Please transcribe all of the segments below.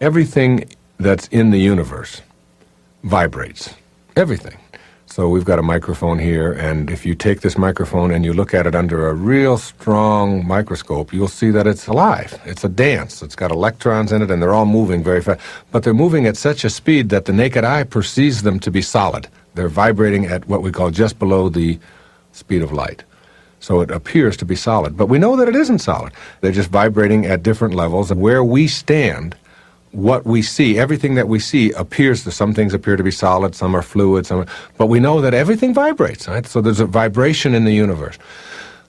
Everything that's in the universe vibrates. Everything. So we've got a microphone here, and if you take this microphone and you look at it under a real strong microscope, you'll see that it's alive. It's a dance. It's got electrons in it, and they're all moving very fast. But they're moving at such a speed that the naked eye perceives them to be solid. They're vibrating at what we call just below the speed of light. So it appears to be solid. But we know that it isn't solid. They're just vibrating at different levels. And where we stand, what we see, everything that we see appears to, some things appear to be solid, some are fluid, but we know that everything vibrates, right? So there's a vibration in the universe.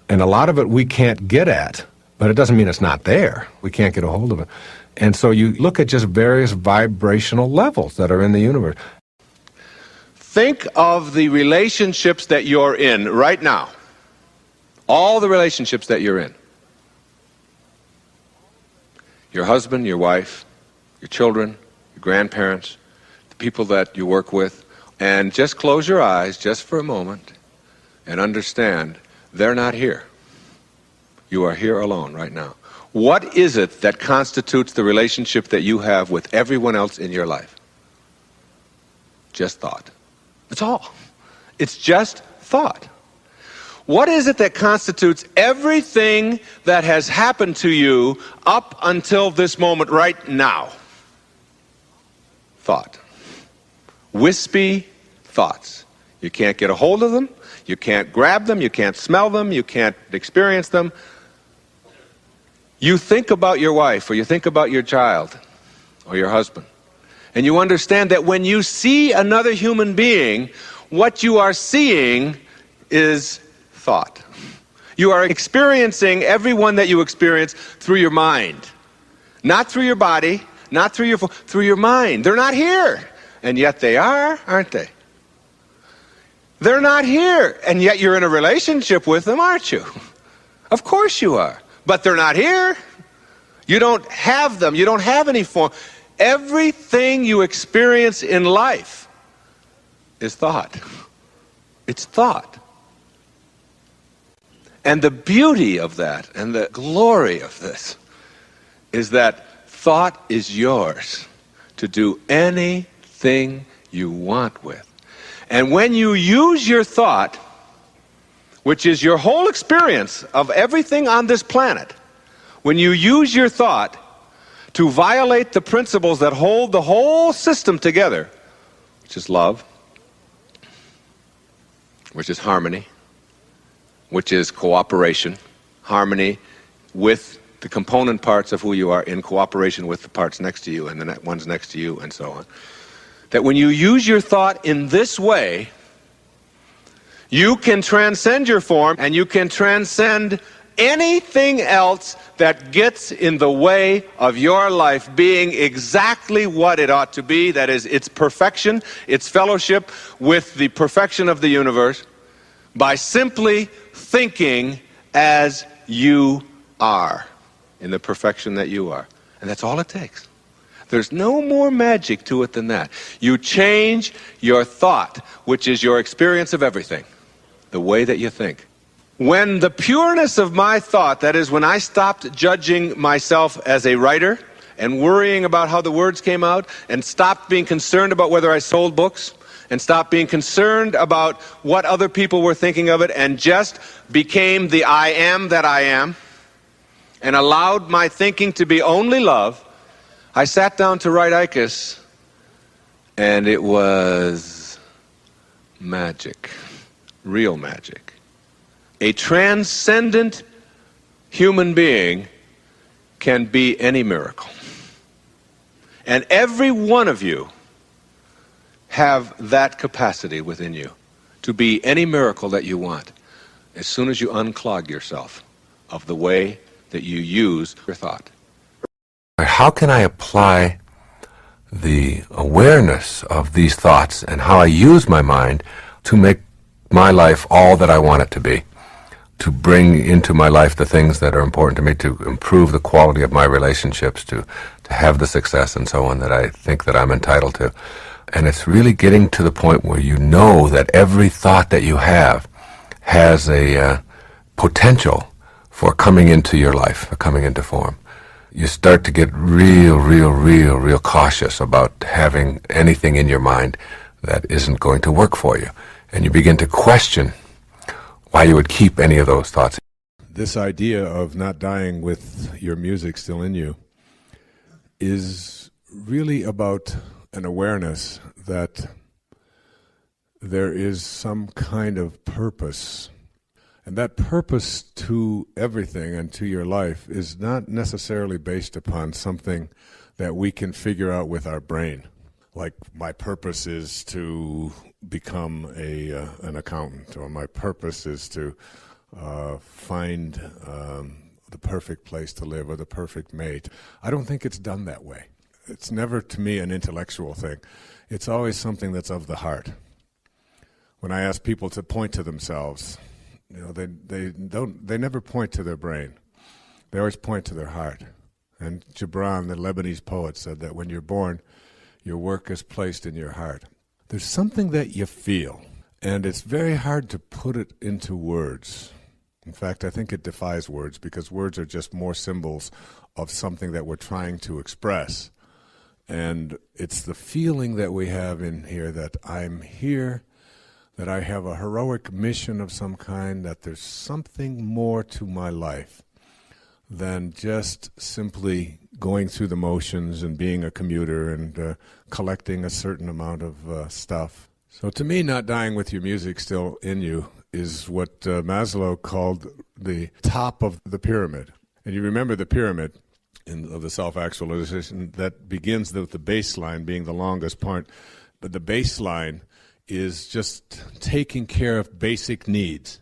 And a lot of it we can't get at, but it doesn't mean it's not there. We can't get a hold of it. And so you look at just various vibrational levels that are in the universe. Think of the relationships that you're in right now. All the relationships that you're in. Your husband, your wife, your children, your grandparents, the people that you work with, and just close your eyes just for a moment and understand they're not here. You are here alone right now. What is it that constitutes the relationship that you have with everyone else in your life? Just thought. That's all. It's just thought. What is it that constitutes everything that has happened to you up until this moment right now? Thought. Wispy thoughts. You can't get a hold of them, you can't grab them, you can't smell them, you can't experience them. You think about your wife, or you think about your child, or your husband, and you understand that when you see another human being, what you are seeing is thought. You are experiencing everyone that you experience through your mind. Not through your body, not through your mind. They're not here, and yet they are, aren't they? They're not here, and yet you're in a relationship with them, aren't you? Of course you are, but they're not here. You don't have them. You don't have any form. Everything you experience in life is thought. It's thought. And the beauty of that, and the glory of this, is that thought is yours to do anything you want with. And when you use your thought, which is your whole experience of everything on this planet, when you use your thought to violate the principles that hold the whole system together, which is love, which is harmony, which is cooperation, harmony with the component parts of who you are in cooperation with the parts next to you and the ones next to you and so on. That when you use your thought in this way, you can transcend your form and you can transcend anything else that gets in the way of your life being exactly what it ought to be. That is, its perfection, its fellowship with the perfection of the universe, by simply thinking as you are, in the perfection that you are. And that's all it takes. There's no more magic to it than that. You change your thought, which is your experience of everything, the way that you think. When the pureness of my thought, that is, when I stopped judging myself as a writer and worrying about how the words came out, and stopped being concerned about whether I sold books, and stopped being concerned about what other people were thinking of it, and just became the I am that I am, and allowed my thinking to be only love, I sat down to write Icus, and it was magic, real magic. A transcendent human being can be any miracle. And every one of you have that capacity within you to be any miracle that you want, as soon as you unclog yourself of the way that you use your thought. How can I apply the awareness of these thoughts and how I use my mind to make my life all that I want it to be? To bring into my life the things that are important to me, to improve the quality of my relationships, to have the success and so on that I think that I'm entitled to. And it's really getting to the point where you know that every thought that you have has a potential for coming into your life, for coming into form. you start to get real cautious about having anything in your mind that isn't going to work for you. And you begin to question why you would keep any of those thoughts. This idea of not dying with your music still in you is really about an awareness that there is some kind of purpose. And that purpose to everything and to your life is not necessarily based upon something that we can figure out with our brain. Like, my purpose is to become an accountant, or my purpose is to find the perfect place to live or the perfect mate. I don't think it's done that way. It's never, to me, an intellectual thing. It's always something that's of the heart. When I ask people to point to themselves, they never point to their brain. They always point to their heart. And Gibran, the Lebanese poet, said that when you're born, your work is placed in your heart. There's something that you feel, and it's very hard to put it into words. In fact, I think it defies words, because words are just more symbols of something that we're trying to express. And it's the feeling that we have in here that I'm here, that I have a heroic mission of some kind, that there's something more to my life than just simply going through the motions and being a commuter and collecting a certain amount of stuff. So to me, not dying with your music still in you is what Maslow called the top of the pyramid. And you remember the pyramid of the self-actualization that begins with the baseline being the longest part, but the baseline is just taking care of basic needs.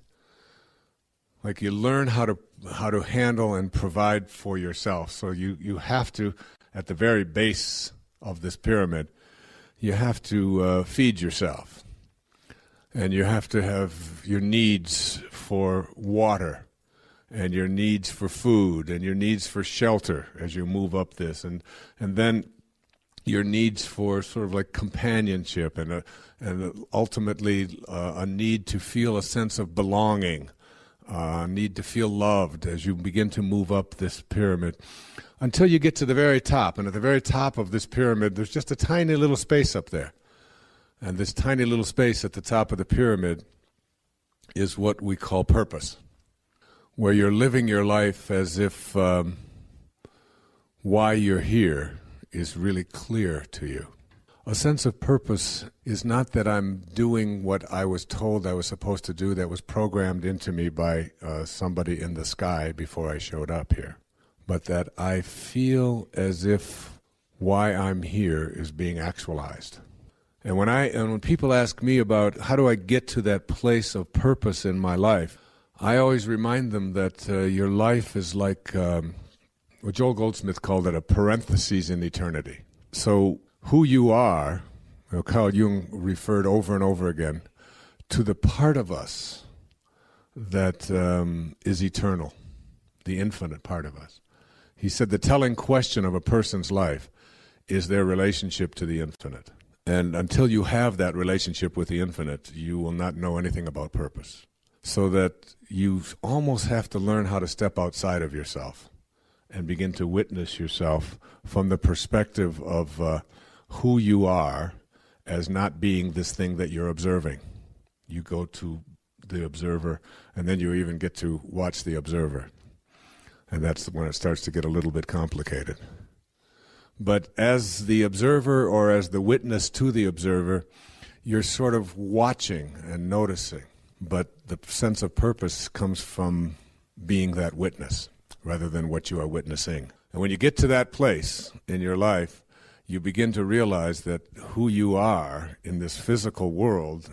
Like, you learn how to handle and provide for yourself. So you have to, at the very base of this pyramid, you have to feed yourself. And you have to have your needs for water, and your needs for food, and your needs for shelter as you move up this. And then your needs for sort of like companionship and ultimately a need to feel a sense of belonging, a need to feel loved as you begin to move up this pyramid until you get to the very top. And at the very top of this pyramid, there's just a tiny little space up there. And this tiny little space at the top of the pyramid is what we call purpose, where you're living your life as if why you're here is really clear to you. A sense of purpose is not that I'm doing what I was told I was supposed to do, that was programmed into me by somebody in the sky before I showed up here, but that I feel as if why I'm here is being actualized. And when people ask me about how do I get to that place of purpose in my life, I always remind them that your life is like what Joel Goldsmith called it, a parenthesis in eternity. So who you are, Carl Jung referred over and over again to the part of us that is eternal, the infinite part of us. He said the telling question of a person's life is their relationship to the infinite. And until you have that relationship with the infinite, you will not know anything about purpose. So that you almost have to learn how to step outside of yourself and begin to witness yourself from the perspective of who you are as not being this thing that you're observing. You go to the observer, and then you even get to watch the observer. And that's when it starts to get a little bit complicated. But as the observer, or as the witness to the observer, you're sort of watching and noticing. But the sense of purpose comes from being that witness rather than what you are witnessing. And when you get to that place in your life, you begin to realize that who you are in this physical world,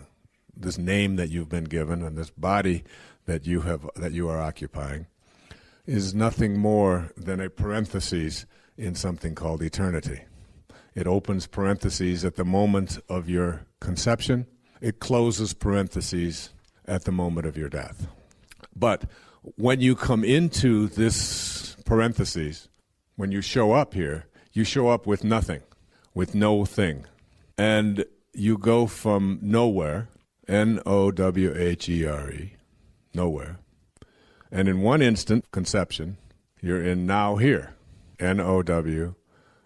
this name that you've been given and this body that you are occupying, is nothing more than a parenthesis in something called eternity. It opens parentheses at the moment of your conception. It closes parentheses at the moment of your death. But when you come into this parentheses, when you show up here, you show up with nothing, with no thing. And you go from nowhere, N-O-W-H-E-R-E, nowhere. And in one instant, conception, you're in now here. Nowhere.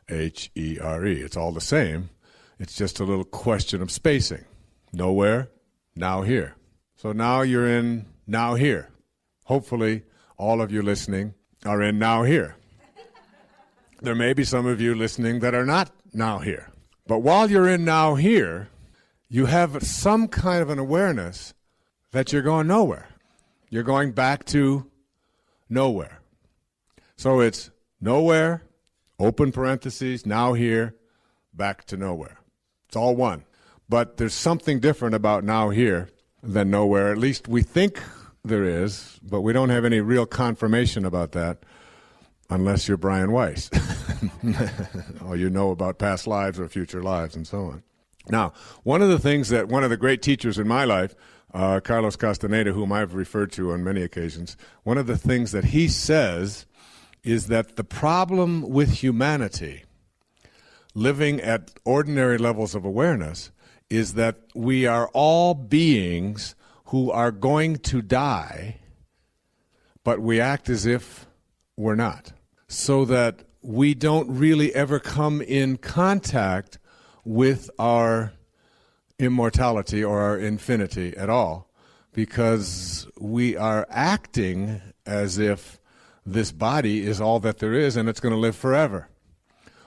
It's all the same. It's just a little question of spacing. Nowhere, now here. So now you're in now here. Hopefully, all of you listening are in now here. There may be some of you listening that are not now here. But while you're in now here, you have some kind of an awareness that you're going nowhere. You're going back to nowhere. So it's nowhere, open parentheses, now here, back to nowhere. It's all one. But there's something different about now here than nowhere. At least we think there is, but we don't have any real confirmation about that unless you're Brian Weiss. Or you know about past lives or future lives and so on. Now, one of the things that one of the great teachers in my life, Carlos Castaneda, whom I've referred to on many occasions, one of the things that he says is that the problem with humanity living at ordinary levels of awareness is that we are all beings who are going to die, but we act as if we're not. So that we don't really ever come in contact with our immortality or our infinity at all, because we are acting as if this body is all that there is and it's going to live forever.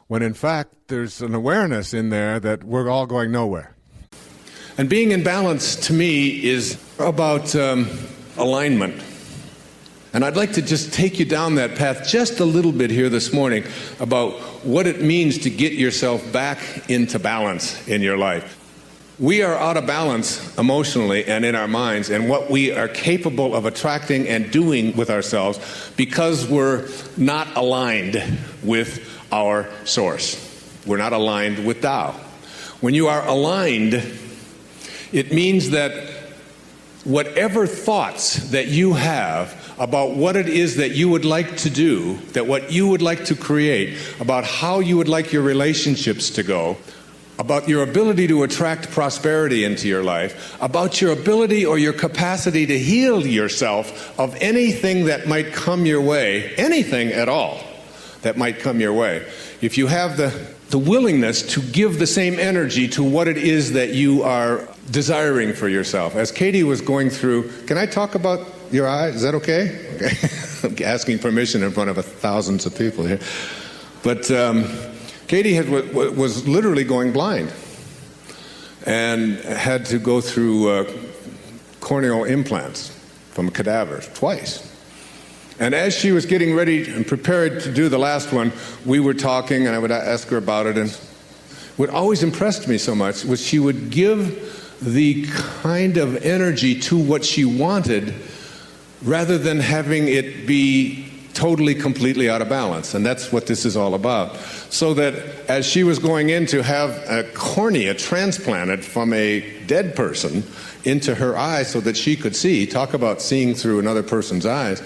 When in fact, there's an awareness in there that we're all going nowhere. And being in balance, to me, is about alignment. And I'd like to just take you down that path just a little bit here this morning about what it means to get yourself back into balance in your life. We are out of balance emotionally and in our minds and what we are capable of attracting and doing with ourselves because we're not aligned with our source. We're not aligned with Tao. When you are aligned, it means that whatever thoughts that you have about what it is that you would like to do, that what you would like to create, about how you would like your relationships to go, about your ability to attract prosperity into your life, about your ability or your capacity to heal yourself of anything that might come your way, anything at all that might come your way. If you have the willingness to give the same energy to what it is that you are desiring for yourself. As Katie was going through, can I talk about your eyes? Is that okay? Okay. I'm asking permission in front of thousands of people here. But Katie was literally going blind and had to go through corneal implants from cadavers twice. And as she was getting ready and prepared to do the last one, we were talking, and I would ask her about it. And what always impressed me so much was she would give the kind of energy to what she wanted rather than having it be totally, completely out of balance. And that's what this is all about. So that as she was going in to have a cornea transplanted from a dead person into her eye so that she could see, talk about seeing through another person's eyes,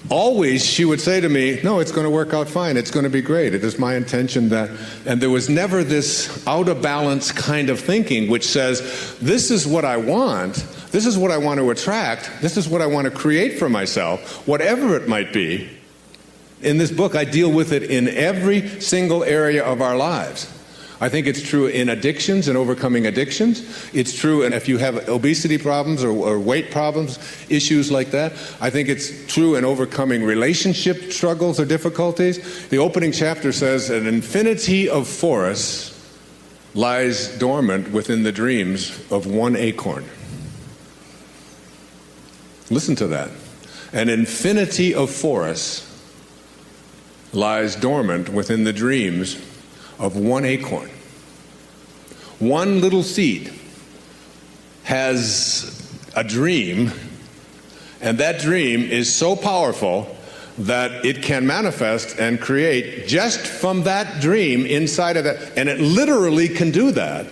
always she would say to me, no, it's going to work out fine. It's going to be great. It is my intention that... And there was never this out of balance kind of thinking which says, this is what I want. This is what I want to attract. This is what I want to create for myself, whatever it might be. In this book, I deal with it in every single area of our lives. I think it's true in addictions and overcoming addictions. It's true if you have obesity problems or weight problems, issues like that. I think it's true in overcoming relationship struggles or difficulties. The opening chapter says, an infinity of forests lies dormant within the dreams of one acorn. Listen to that. An infinity of forests lies dormant within the dreams of one acorn. One little seed has a dream, and that dream is so powerful that it can manifest and create just from that dream inside of that, and it literally can do that.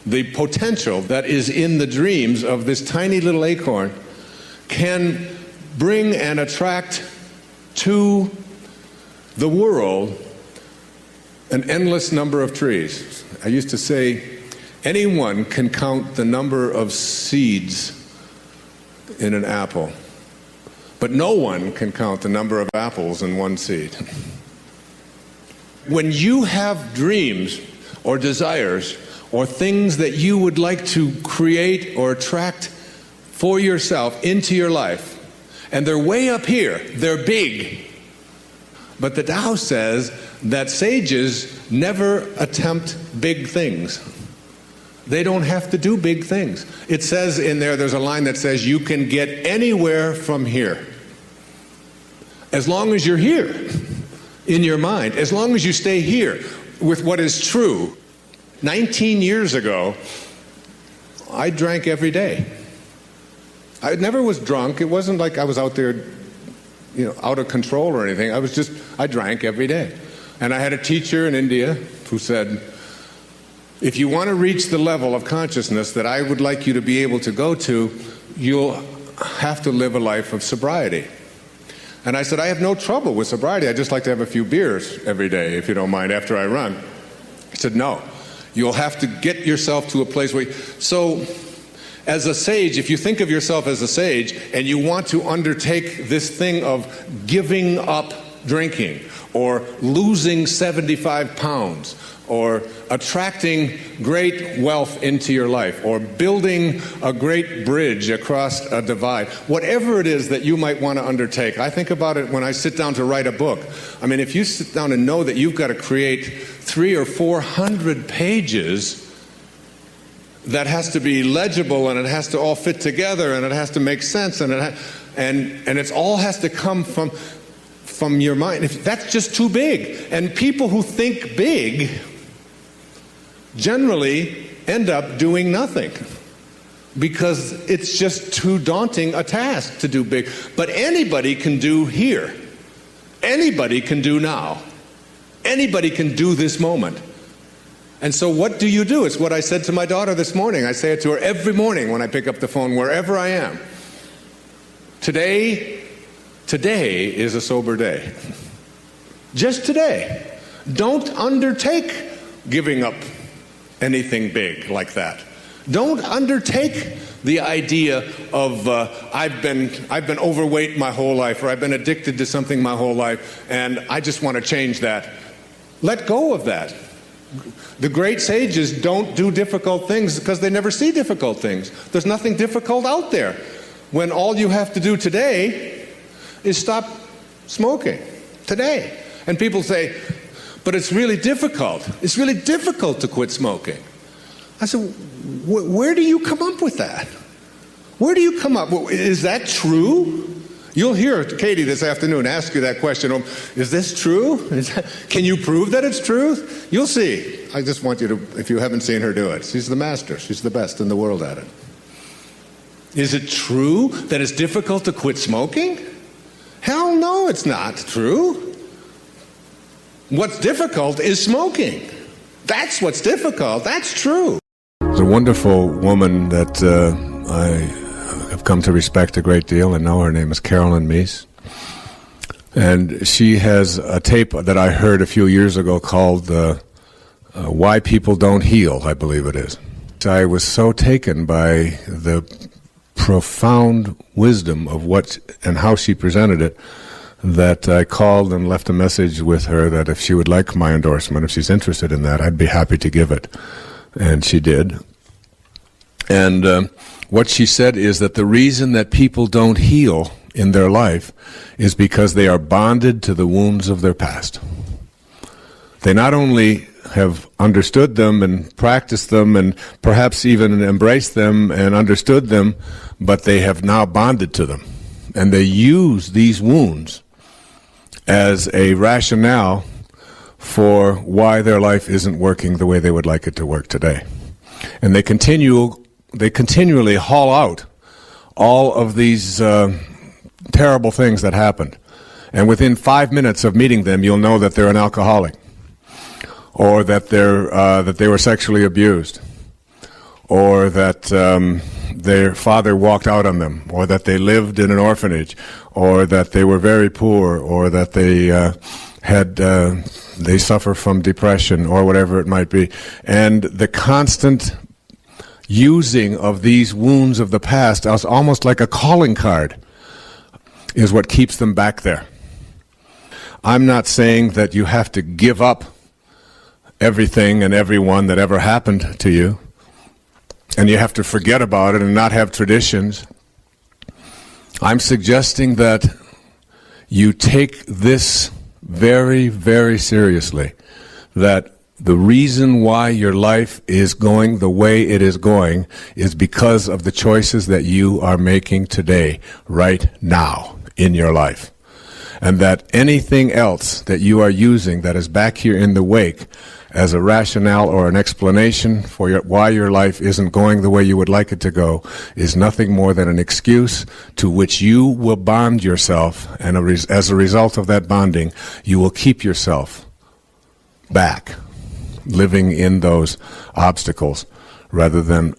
The potential that is in the dreams of this tiny little acorn can bring and attract to the world an endless number of trees. I used to say, anyone can count the number of seeds in an apple, but no one can count the number of apples in one seed. When you have dreams or desires or things that you would like to create or attract for yourself into your life, and they're way up here, they're big. But the Tao says that sages never attempt big things. They don't have to do big things. It says in there's a line that says you can get anywhere from here. As long as you're here in your mind, as long as you stay here with what is true. 19 years ago, I drank every day. I never was drunk. It wasn't like I was out there, out of control or anything. I drank every day. And I had a teacher in India who said, if you want to reach the level of consciousness that I would like you to be able to go to, you'll have to live a life of sobriety. And I said, I have no trouble with sobriety. I just like to have a few beers every day, if you don't mind, after I run. He said, no, you'll have to get yourself to a place where so as a sage, if you think of yourself as a sage and you want to undertake this thing of giving up drinking or losing 75 pounds or attracting great wealth into your life or building a great bridge across a divide, whatever it is that you might want to undertake. I think about it when I sit down to write a book. I mean, if you sit down and know that you've got to create 300 or 400 pages that has to be legible and it has to all fit together and it has to make sense and it all has to come from your mind. That's just too big. And people who think big generally end up doing nothing because it's just too daunting a task to do big. But anybody can do here. Anybody can do now. Anybody can do this moment. And so what do? It's what I said to my daughter this morning. I say it to her every morning when I pick up the phone, wherever I am. Today is a sober day. Just today. Don't undertake giving up anything big like that. Don't undertake the idea of I've been overweight my whole life, or I've been addicted to something my whole life, and I just want to change that. Let go of that. The great sages don't do difficult things because they never see difficult things. There's nothing difficult out there when all you have to do today is stop smoking. Today. And people say, but it's really difficult. It's really difficult to quit smoking. I said, where do you come up with that? Where do you come up? Is that true? You'll hear Katie this afternoon ask you that question. Is this true? Can you prove that it's true? You'll see. I just want you to, if you haven't seen her do it. She's the master. She's the best in the world at it. Is it true that it's difficult to quit smoking? Hell no, it's not true. What's difficult is smoking. That's what's difficult. That's true. There's a wonderful woman that I have come to respect a great deal and know. Her name is Carolyn Meese. And she has a tape that I heard a few years ago called Why People Don't Heal, I believe it is. I was so taken by the profound wisdom of what and how she presented it that I called and left a message with her that if she would like my endorsement, if she's interested in that, I'd be happy to give it. And she did. And what she said is that the reason that people don't heal in their life is because they are bonded to the wounds of their past. They not only have understood them and practiced them and perhaps even embraced them and understood them, but they have now bonded to them. And they use these wounds as a rationale for why their life isn't working the way they would like it to work today. And they continually haul out all of these terrible things that happened. And within 5 minutes of meeting them, you'll know that they're an alcoholic, or that they were sexually abused, or that their father walked out on them, or that they lived in an orphanage, or that they were very poor, or that they suffer from depression, or whatever it might be. And the constant using of these wounds of the past as almost like a calling card is what keeps them back there. I'm not saying that you have to give up everything and everyone that ever happened to you, and you have to forget about it and not have traditions. I'm suggesting that you take this very, very seriously, that the reason why your life is going the way it is going is because of the choices that you are making today, right now, in your life. And that anything else that you are using that is back here in the wake as a rationale or an explanation for why your life isn't going the way you would like it to go is nothing more than an excuse to which you will bond yourself, and as a result of that bonding, you will keep yourself back, living in those obstacles, rather than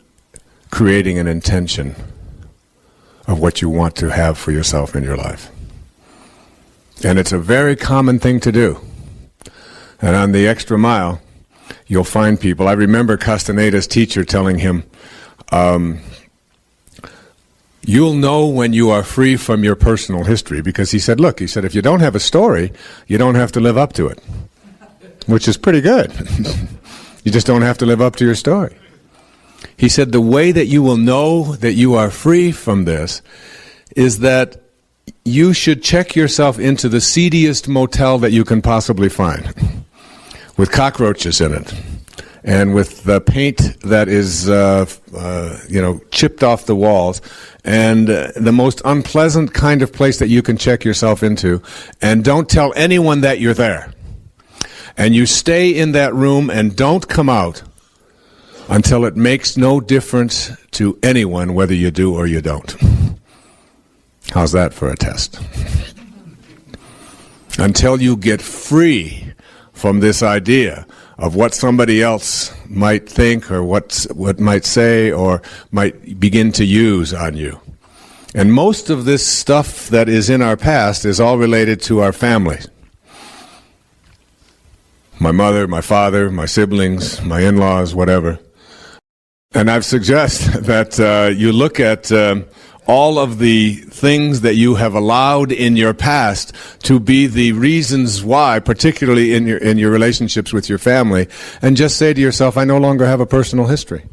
creating an intention of what you want to have for yourself in your life. And it's a very common thing to do. And on the extra mile, you'll find people. I remember Castaneda's teacher telling him, you'll know when you are free from your personal history, because he said, look, if you don't have a story, you don't have to live up to it, which is pretty good. You just don't have to live up to your story. He said the way that you will know that you are free from this is that you should check yourself into the seediest motel that you can possibly find, with cockroaches in it, and with the paint that is, chipped off the walls, and the most unpleasant kind of place that you can check yourself into, and don't tell anyone that you're there. And you stay in that room and don't come out until it makes no difference to anyone whether you do or you don't. How's that for a test? Until you get free from this idea of what somebody else might think or what might say or might begin to use on you. And most of this stuff that is in our past is all related to our families. My mother, my father, my siblings, my in-laws, whatever. And I've suggested that you look at all of the things that you have allowed in your past to be the reasons why, particularly in your relationships with your family, and just say to yourself, I no longer have a personal history.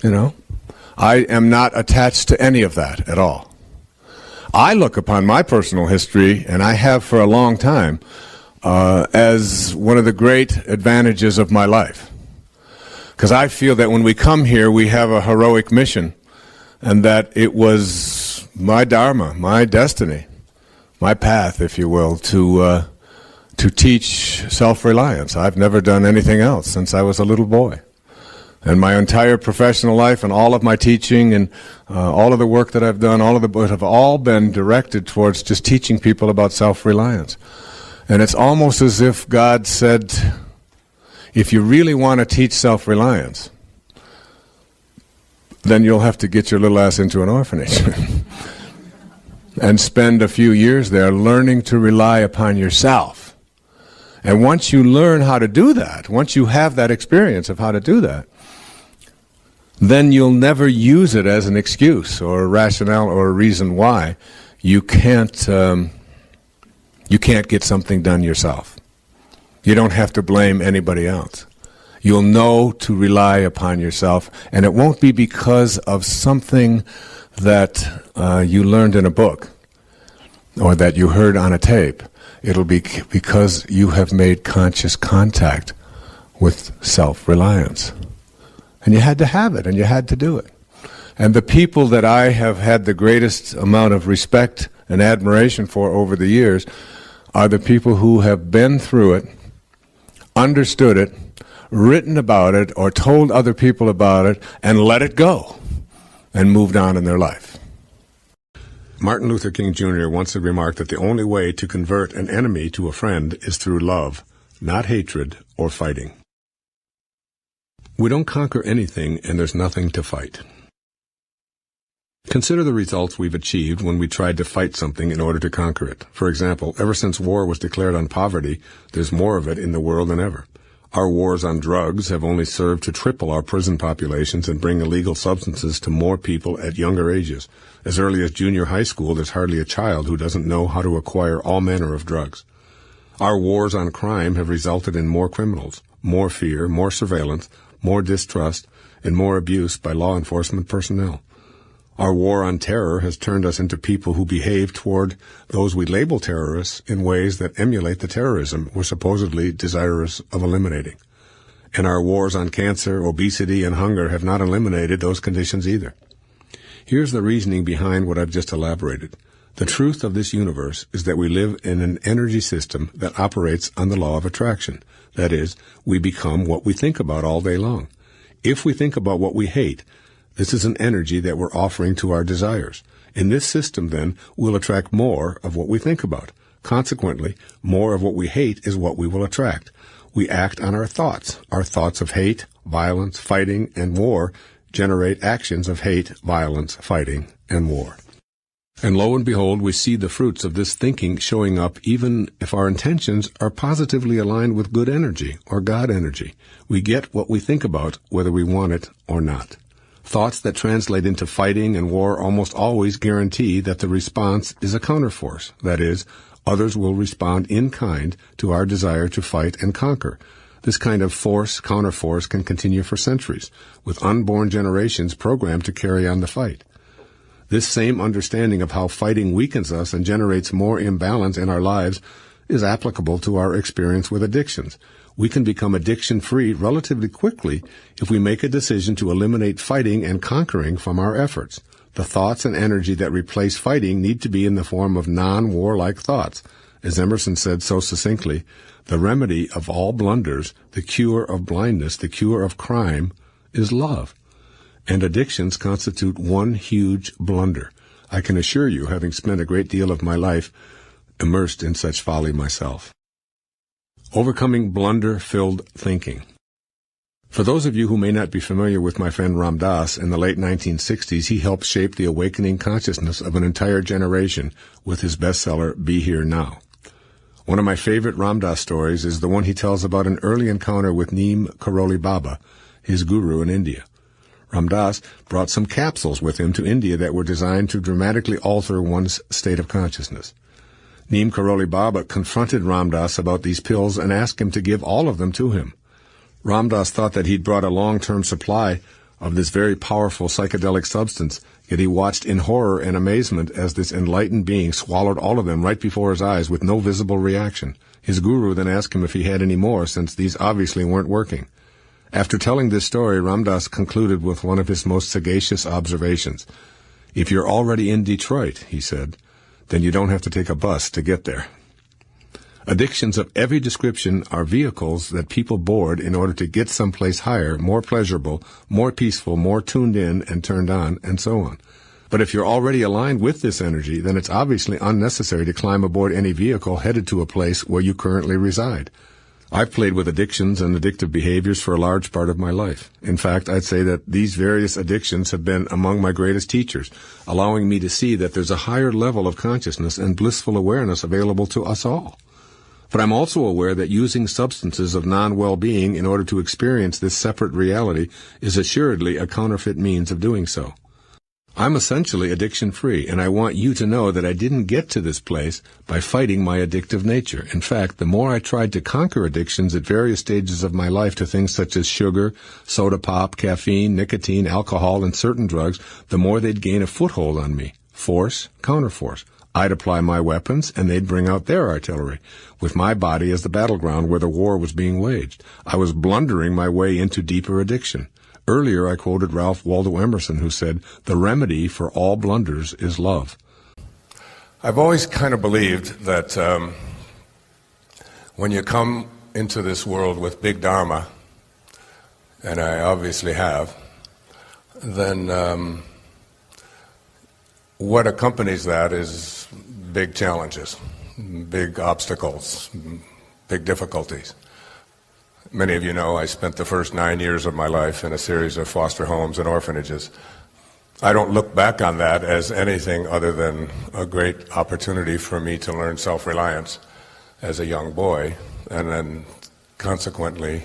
I am not attached to any of that at all. I look upon my personal history, and I have for a long time, as one of the great advantages of my life. Because I feel that when we come here, we have a heroic mission, and that it was my dharma, my destiny, my path, if you will, to teach self-reliance. I've never done anything else since I was a little boy. And my entire professional life and all of my teaching and all of the work that I've done, all of the books have all been directed towards just teaching people about self-reliance. And it's almost as if God said, if you really want to teach self-reliance, then you'll have to get your little ass into an orphanage and spend a few years there learning to rely upon yourself. And once you learn how to do that, once you have that experience of how to do that, then you'll never use it as an excuse or a rationale or a reason why you can't get something done yourself. You don't have to blame anybody else. You'll know to rely upon yourself, and it won't be because of something that you learned in a book or that you heard on a tape. It'll be because you have made conscious contact with self-reliance. And you had to have it, and you had to do it. And the people that I have had the greatest amount of respect and admiration for over the years are the people who have been through it, understood it, written about it, or told other people about it, and let it go, and moved on in their life. Martin Luther King Jr. once had remarked that the only way to convert an enemy to a friend is through love, not hatred or fighting. We don't conquer anything, and there's nothing to fight. Consider the results we've achieved when we tried to fight something in order to conquer it. For example, ever since war was declared on poverty, there's more of it in the world than ever. Our wars on drugs have only served to triple our prison populations and bring illegal substances to more people at younger ages. As early as junior high school, there's hardly a child who doesn't know how to acquire all manner of drugs. Our wars on crime have resulted in more criminals, more fear, more surveillance, more distrust, and more abuse by law enforcement personnel. Our war on terror has turned us into people who behave toward those we label terrorists in ways that emulate the terrorism we're supposedly desirous of eliminating. And our wars on cancer, obesity, and hunger have not eliminated those conditions either. Here's the reasoning behind what I've just elaborated. The truth of this universe is that we live in an energy system that operates on the law of attraction. That is, we become what we think about all day long. If we think about what we hate, this is an energy that we're offering to our desires. In this system, then, we'll attract more of what we think about. Consequently, more of what we hate is what we will attract. We act on our thoughts. Our thoughts of hate, violence, fighting, and war generate actions of hate, violence, fighting, and war. And lo and behold, we see the fruits of this thinking showing up even if our intentions are positively aligned with good energy or God energy. We get what we think about, whether we want it or not. Thoughts that translate into fighting and war almost always guarantee that the response is a counterforce. That is, others will respond in kind to our desire to fight and conquer. This kind of counterforce can continue for centuries, with unborn generations programmed to carry on the fight. This same understanding of how fighting weakens us and generates more imbalance in our lives is applicable to our experience with addictions. We can become addiction-free relatively quickly if we make a decision to eliminate fighting and conquering from our efforts. The thoughts and energy that replace fighting need to be in the form of non-warlike thoughts. As Emerson said so succinctly, the remedy of all blunders, the cure of blindness, the cure of crime, is love. And addictions constitute one huge blunder. I can assure you, having spent a great deal of my life immersed in such folly myself. Overcoming blunder-filled thinking. For those of you who may not be familiar with my friend Ram Dass, in the late 1960s, he helped shape the awakening consciousness of an entire generation with his bestseller, Be Here Now. One of my favorite Ram Dass stories is the one he tells about an early encounter with Neem Karoli Baba, his guru in India. Ram Dass brought some capsules with him to India that were designed to dramatically alter one's state of consciousness. Neem Karoli Baba confronted Ram Dass about these pills and asked him to give all of them to him. Ram Dass thought that he'd brought a long-term supply of this very powerful psychedelic substance, yet he watched in horror and amazement as this enlightened being swallowed all of them right before his eyes with no visible reaction. His guru then asked him if he had any more, since these obviously weren't working. After telling this story, Ram Dass concluded with one of his most sagacious observations. "If you're already in Detroit," he said, "then you don't have to take a bus to get there." Addictions of every description are vehicles that people board in order to get someplace higher, more pleasurable, more peaceful, more tuned in and turned on, and so on. But if you're already aligned with this energy, then it's obviously unnecessary to climb aboard any vehicle headed to a place where you currently reside. I've played with addictions and addictive behaviors for a large part of my life. In fact, I'd say that these various addictions have been among my greatest teachers, allowing me to see that there's a higher level of consciousness and blissful awareness available to us all. But I'm also aware that using substances of non-well-being in order to experience this separate reality is assuredly a counterfeit means of doing so. I'm essentially addiction-free, and I want you to know that I didn't get to this place by fighting my addictive nature. In fact, the more I tried to conquer addictions at various stages of my life to things such as sugar, soda pop, caffeine, nicotine, alcohol, and certain drugs, the more they'd gain a foothold on me. Force, counterforce. I'd apply my weapons, and they'd bring out their artillery, with my body as the battleground where the war was being waged. I was blundering my way into deeper addiction. Earlier, I quoted Ralph Waldo Emerson, who said, "The remedy for all blunders is love." I've always kind of believed that when you come into this world with big dharma, and I obviously have, then what accompanies that is big challenges, big obstacles, big difficulties. Many of you know I spent the first 9 years of my life in a series of foster homes and orphanages. I don't look back on that as anything other than a great opportunity for me to learn self-reliance as a young boy, and then consequently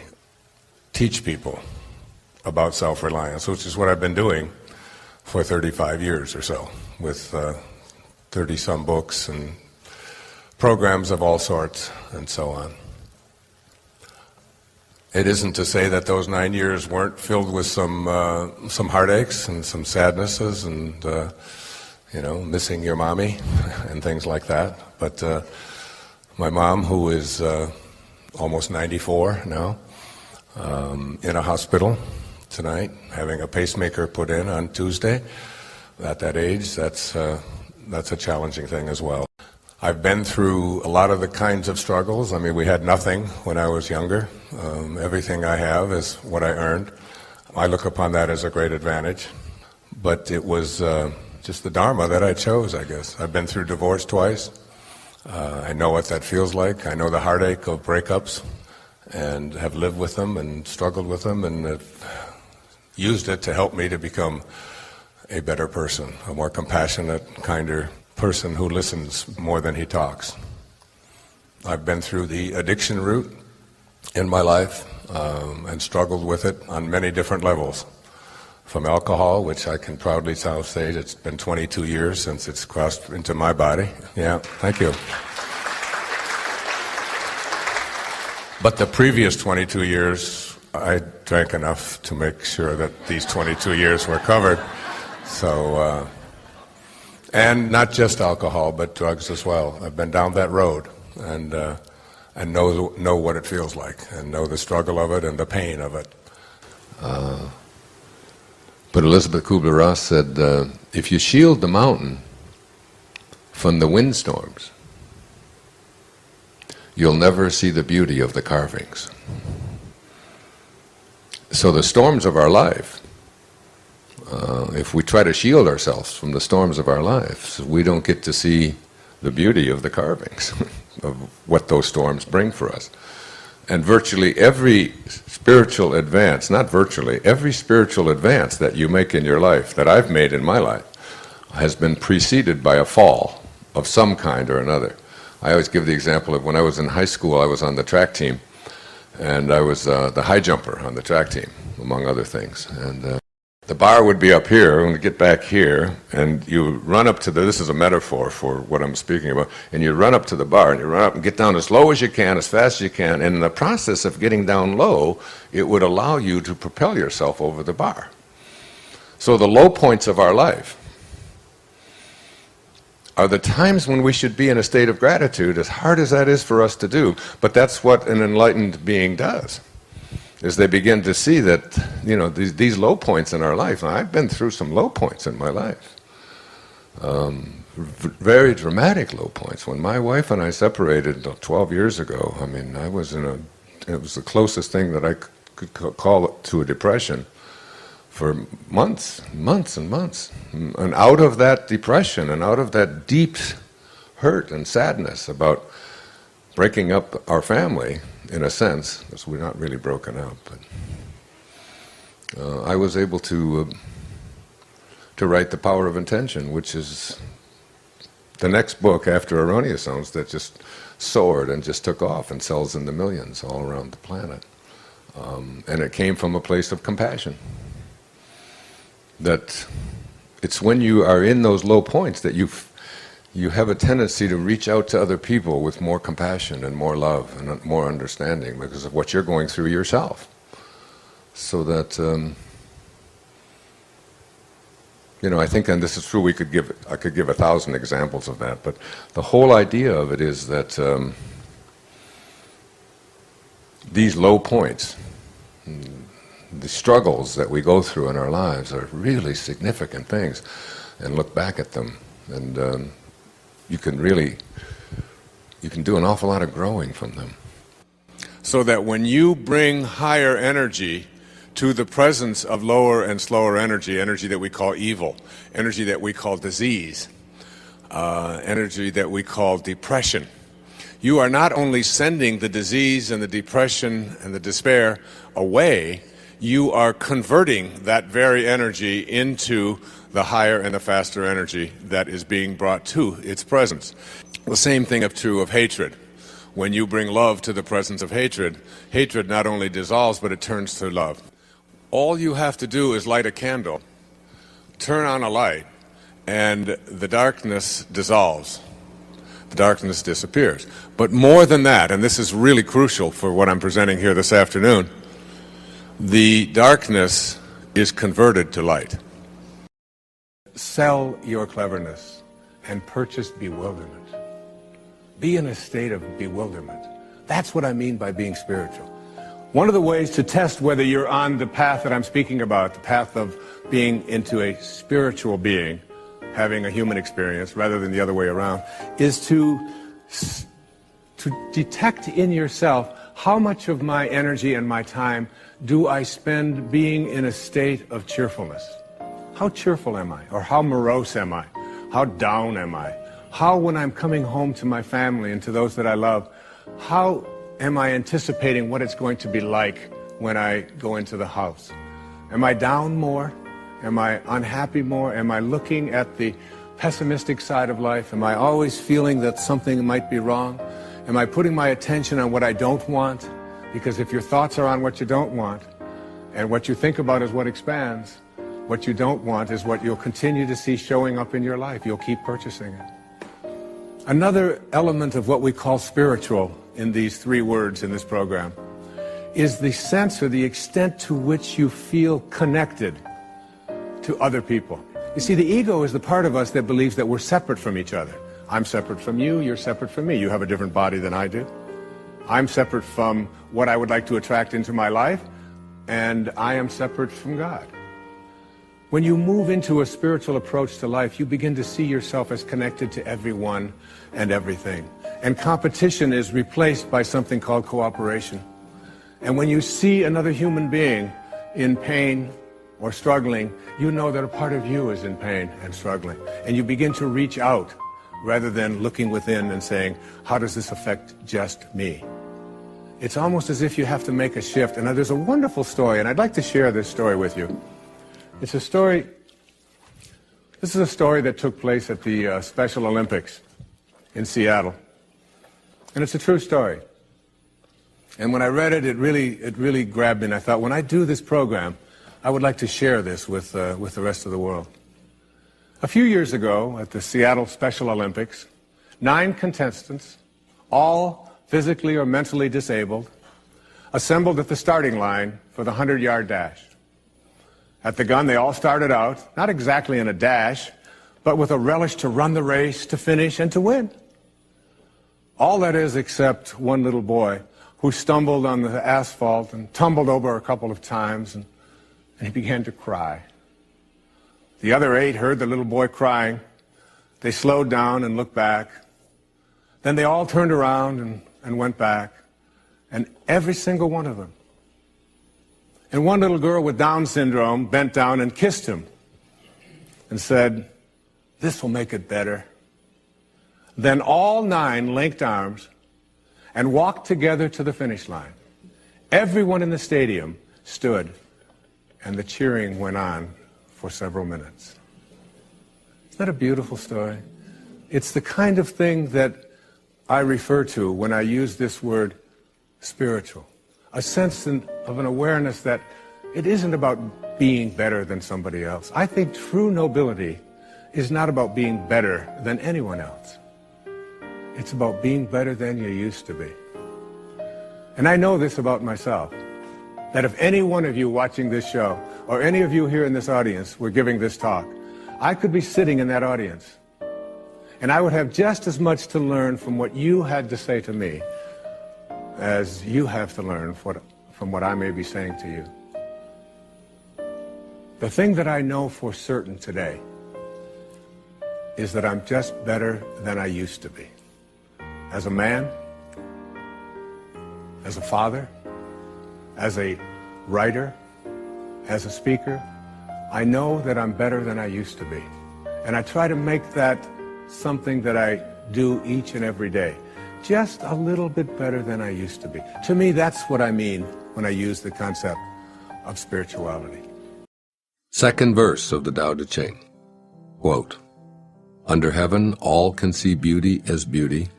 teach people about self-reliance, which is what I've been doing for 35 years or so, with 30-some books and programs of all sorts, and so on. It isn't to say that those 9 years weren't filled with some heartaches and some sadnesses and, missing your mommy and things like that. But my mom, who is almost 94 now, in a hospital tonight, having a pacemaker put in on Tuesday, at that age, that's a challenging thing as well. I've been through a lot of the kinds of struggles. I mean, we had nothing when I was younger. Everything I have is what I earned. I look upon that as a great advantage. But it was just the Dharma that I chose, I guess. I've been through divorce twice. I know what that feels like. I know the heartache of breakups and have lived with them and struggled with them and have used it to help me to become a better person, a more compassionate, kinder person who listens more than he talks. I've been through the addiction route in my life and struggled with it on many different levels. From alcohol, which I can proudly say it's been 22 years since it's crossed into my body. Yeah, thank you. But the previous 22 years, I drank enough to make sure that these 22 years were covered. So, and not just alcohol, but drugs as well. I've been down that road and know what it feels like and know the struggle of it and the pain of it. But Elizabeth Kubler-Ross said, if you shield the mountain from the windstorms, you'll never see the beauty of the carvings. So the storms of our life, if we try to shield ourselves from the storms of our lives, we don't get to see the beauty of the carvings, of what those storms bring for us. And virtually every spiritual advance, not virtually, every spiritual advance that you make in your life, that I've made in my life, has been preceded by a fall of some kind or another. I always give the example of when I was in high school, I was on the track team, and I was the high jumper on the track team, among other things. And the bar would be up here, and we get back here, and you run up to this is a metaphor for what I'm speaking about, and you run up to the bar, and you run up and get down as low as you can, as fast as you can, and in the process of getting down low, it would allow you to propel yourself over the bar. So the low points of our life are the times when we should be in a state of gratitude, as hard as that is for us to do, but that's what an enlightened being does. Is they begin to see that, these low points in our life, and I've been through some low points in my life, very dramatic low points. When my wife and I separated 12 years ago, I mean, it was the closest thing that I could call it to a depression for months and months. And out of that depression and out of that deep hurt and sadness about breaking up our family, in a sense, because we're not really broken up, but I was able to write The Power of Intention, which is the next book after Erroneous Zones that just soared and just took off and sells in the millions all around the planet. And it came from a place of compassion. That it's when you are in those low points that you have a tendency to reach out to other people with more compassion and more love and more understanding because of what you're going through yourself. So that, I think, and this is true, I could give 1,000 examples of that, but the whole idea of it is that these low points, the struggles that we go through in our lives are really significant things, and look back at them, and you can do an awful lot of growing from them. So that when you bring higher energy to the presence of lower and slower energy that we call evil, energy that we call disease, energy that we call depression, you are not only sending the disease and the depression and the despair away, you are converting that very energy into the higher and the faster energy that is being brought to its presence. The same thing is true of hatred. When you bring love to the presence of hatred, hatred not only dissolves, but it turns to love. All you have to do is light a candle, turn on a light, and the darkness dissolves. the darkness disappears. But more than that, and this is really crucial for what I'm presenting here this afternoon, the darkness is converted to light. Sell your cleverness and purchase bewilderment. Be in a state of bewilderment. That's what I mean by being spiritual. One of the ways to test whether you're on the path that I'm speaking about, the path of being into a spiritual being, having a human experience rather than the other way around, is to detect in yourself how much of my energy and my time do I spend being in a state of cheerfulness. How cheerful am I? Or how morose am I? How down am I? How, when I'm coming home to my family and to those that I love, how am I anticipating what it's going to be like when I go into the house? Am I down more? Am I unhappy more? Am I looking at the pessimistic side of life? Am I always feeling that something might be wrong? Am I putting my attention on what I don't want? Because if your thoughts are on what you don't want, and what you think about is what expands, what you don't want is what you'll continue to see showing up in your life. You'll keep purchasing it. Another element of what we call spiritual in these three words in this program is the sense or the extent to which you feel connected to other people. You see, the ego is the part of us that believes that we're separate from each other. I'm separate from you, you're separate from me. You have a different body than I do. I'm separate from what I would like to attract into my life, and I am separate from God. When you move into a spiritual approach to life, you begin to see yourself as connected to everyone and everything. And competition is replaced by something called cooperation. And when you see another human being in pain or struggling, you know that a part of you is in pain and struggling. And you begin to reach out rather than looking within and saying, how does this affect just me? It's almost as if you have to make a shift. And there's a wonderful story, and I'd like to share this story with you. It's a story, this is a story that took place at the Special Olympics in Seattle. And it's a true story. And when I read it, it really grabbed me. And I thought, when I do this program, I would like to share this with the rest of the world. A few years ago, at the Seattle Special Olympics, 9 contestants, all physically or mentally disabled, assembled at the starting line for the 100-yard dash. At the gun, they all started out, not exactly in a dash, but with a relish to run the race, to finish, and to win. All that is except one little boy who stumbled on the asphalt and tumbled over a couple of times, and he began to cry. The other 8 heard the little boy crying. They slowed down and looked back. Then they all turned around and went back, and every single one of them. And one little girl with Down syndrome bent down and kissed him and said, "This will make it better." Then all 9 linked arms and walked together to the finish line. Everyone in the stadium stood, and the cheering went on for several minutes. Isn't that a beautiful story? It's the kind of thing that I refer to when I use this word spiritual. A sense of an awareness that it isn't about being better than somebody else. I think true nobility is not about being better than anyone else. It's about being better than you used to be. And I know this about myself, that if any one of you watching this show, or any of you here in this audience were giving this talk, I could be sitting in that audience, and I would have just as much to learn from what you had to say to me as you have to learn from what I may be saying to you. The thing that I know for certain today is that I'm just better than I used to be. As a man, as a father, as a writer, as a speaker, I know that I'm better than I used to be. And I try to make that something that I do each and every day. Just a little bit better than I used to be. To me, that's what I mean when I use the concept of spirituality. Second verse of the Tao Te Ching. Quote, "Under heaven all can see beauty as beauty,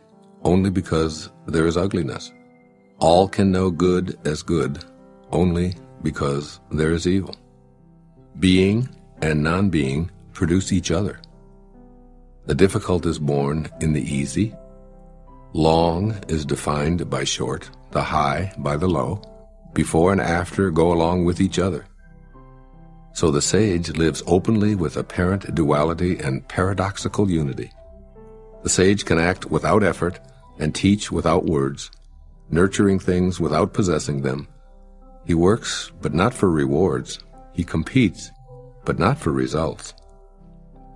only because there is ugliness. All can know good as good, only because there is evil. Being and non-being produce each other. The difficult is born in the easy, Long is defined by short, the high by the low. Before and after go along with each other. So the sage lives openly with apparent duality and paradoxical unity. The sage can act without effort and teach without words, nurturing things without possessing them. He works, but not for rewards. He competes, but not for results.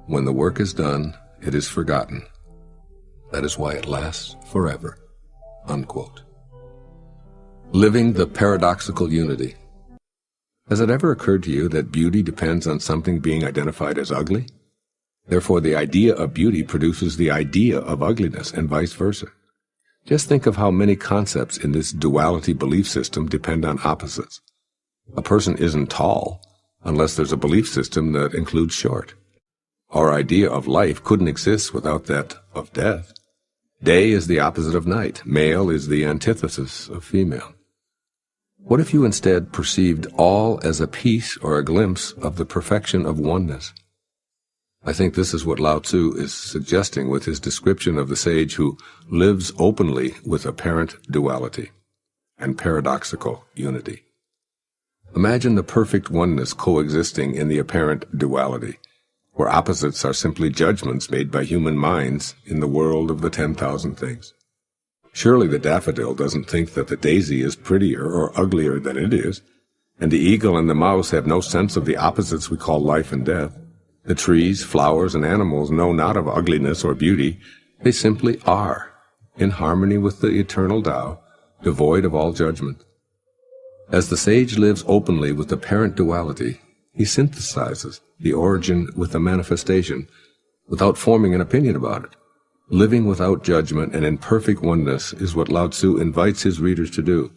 When the work is done, it is forgotten. That is why it lasts forever." Unquote. Living the paradoxical unity. Has it ever occurred to you that beauty depends on something being identified as ugly? Therefore, the idea of beauty produces the idea of ugliness, and vice versa. Just think of how many concepts in this duality belief system depend on opposites. A person isn't tall unless there's a belief system that includes short. Our idea of life couldn't exist without that of death. Day is the opposite of night. Male is the antithesis of female. What if you instead perceived all as a piece or a glimpse of the perfection of oneness? I think this is what Lao Tzu is suggesting with his description of the sage who lives openly with apparent duality and paradoxical unity. Imagine the perfect oneness coexisting in the apparent duality, where opposites are simply judgments made by human minds in the world of the 10,000 things. Surely the daffodil doesn't think that the daisy is prettier or uglier than it is, and the eagle and the mouse have no sense of the opposites we call life and death. The trees, flowers, and animals know not of ugliness or beauty. They simply are, in harmony with the eternal Tao, devoid of all judgment. As the sage lives openly with apparent duality, he synthesizes the origin with the manifestation, without forming an opinion about it. Living without judgment and in perfect oneness is what Lao Tzu invites his readers to do.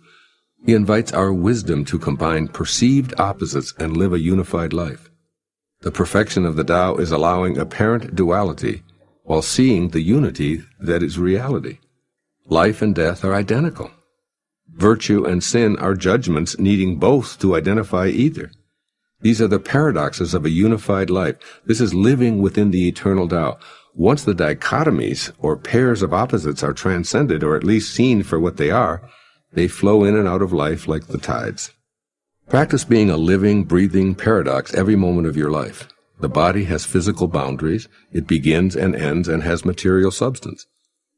He invites our wisdom to combine perceived opposites and live a unified life. The perfection of the Tao is allowing apparent duality while seeing the unity that is reality. Life and death are identical. Virtue and sin are judgments needing both to identify either. These are the paradoxes of a unified life. This is living within the eternal Tao. Once the dichotomies or pairs of opposites are transcended, or at least seen for what they are, they flow in and out of life like the tides. Practice being a living, breathing paradox every moment of your life. The body has physical boundaries. It begins and ends and has material substance.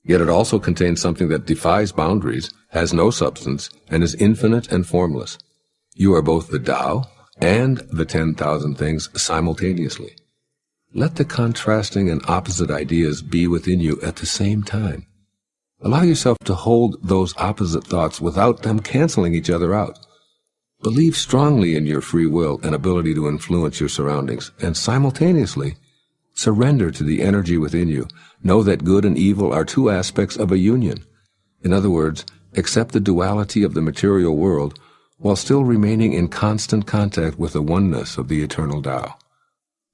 Yet it also contains something that defies boundaries, has no substance, and is infinite and formless. You are both the Tao and the 10,000 things simultaneously. Let the contrasting and opposite ideas be within you at the same time. Allow yourself to hold those opposite thoughts without them canceling each other out. Believe strongly in your free will and ability to influence your surroundings, and simultaneously surrender to the energy within you. Know that good and evil are two aspects of a union. In other words, accept the duality of the material world while still remaining in constant contact with the oneness of the eternal Tao.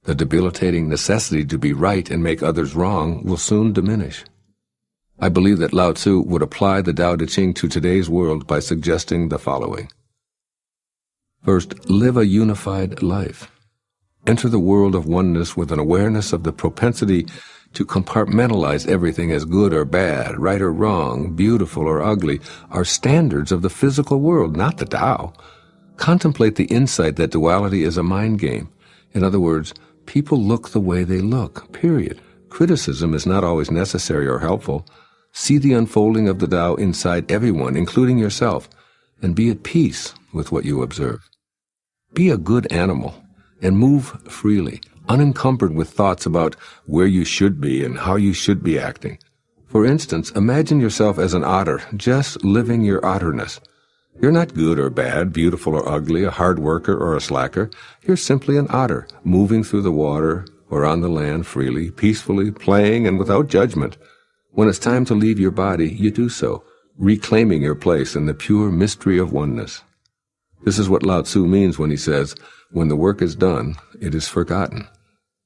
The debilitating necessity to be right and make others wrong will soon diminish. I believe that Lao Tzu would apply the Tao Te Ching to today's world by suggesting the following. First, live a unified life. Enter the world of oneness with an awareness of the propensity to compartmentalize everything as good or bad, right or wrong, beautiful or ugly, are standards of the physical world, not the Tao. Contemplate the insight that duality is a mind game. In other words, people look the way they look, period. Criticism is not always necessary or helpful. See the unfolding of the Tao inside everyone, including yourself, and be at peace with what you observe. Be a good animal and move freely, unencumbered with thoughts about where you should be and how you should be acting. For instance, imagine yourself as an otter, just living your otterness. You're not good or bad, beautiful or ugly, a hard worker or a slacker. You're simply an otter, moving through the water or on the land freely, peacefully, playing and without judgment. When it's time to leave your body, you do so, reclaiming your place in the pure mystery of oneness. This is what Lao Tzu means when he says, when the work is done, it is forgotten.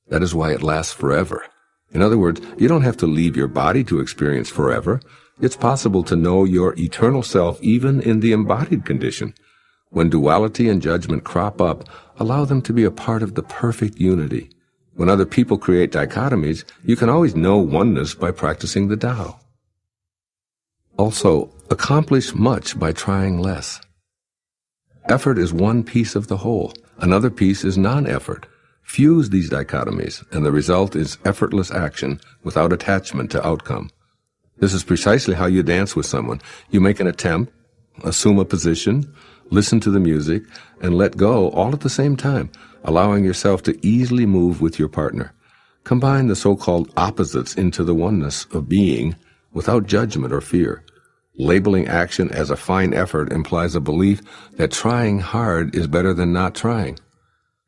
That is why it lasts forever. In other words, you don't have to leave your body to experience forever. It's possible to know your eternal self even in the embodied condition. When duality and judgment crop up, allow them to be a part of the perfect unity. When other people create dichotomies, you can always know oneness by practicing the Tao. Also, accomplish much by trying less. Effort is one piece of the whole. Another piece is non-effort. Fuse these dichotomies, and the result is effortless action without attachment to outcome. This is precisely how you dance with someone. You make an attempt, assume a position, listen to the music, and let go all at the same time, allowing yourself to easily move with your partner. Combine the so-called opposites into the oneness of being without judgment or fear. Labeling action as a fine effort implies a belief that trying hard is better than not trying.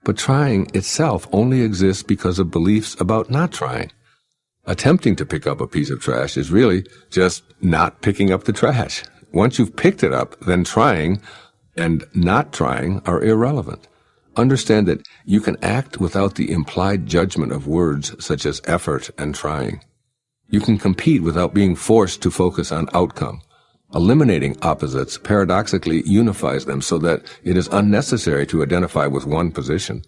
But trying itself only exists because of beliefs about not trying. Attempting to pick up a piece of trash is really just not picking up the trash. Once you've picked it up, then trying and not trying are irrelevant. Understand that you can act without the implied judgment of words such as effort and trying. You can compete without being forced to focus on outcome. Eliminating opposites paradoxically unifies them so that it is unnecessary to identify with one position.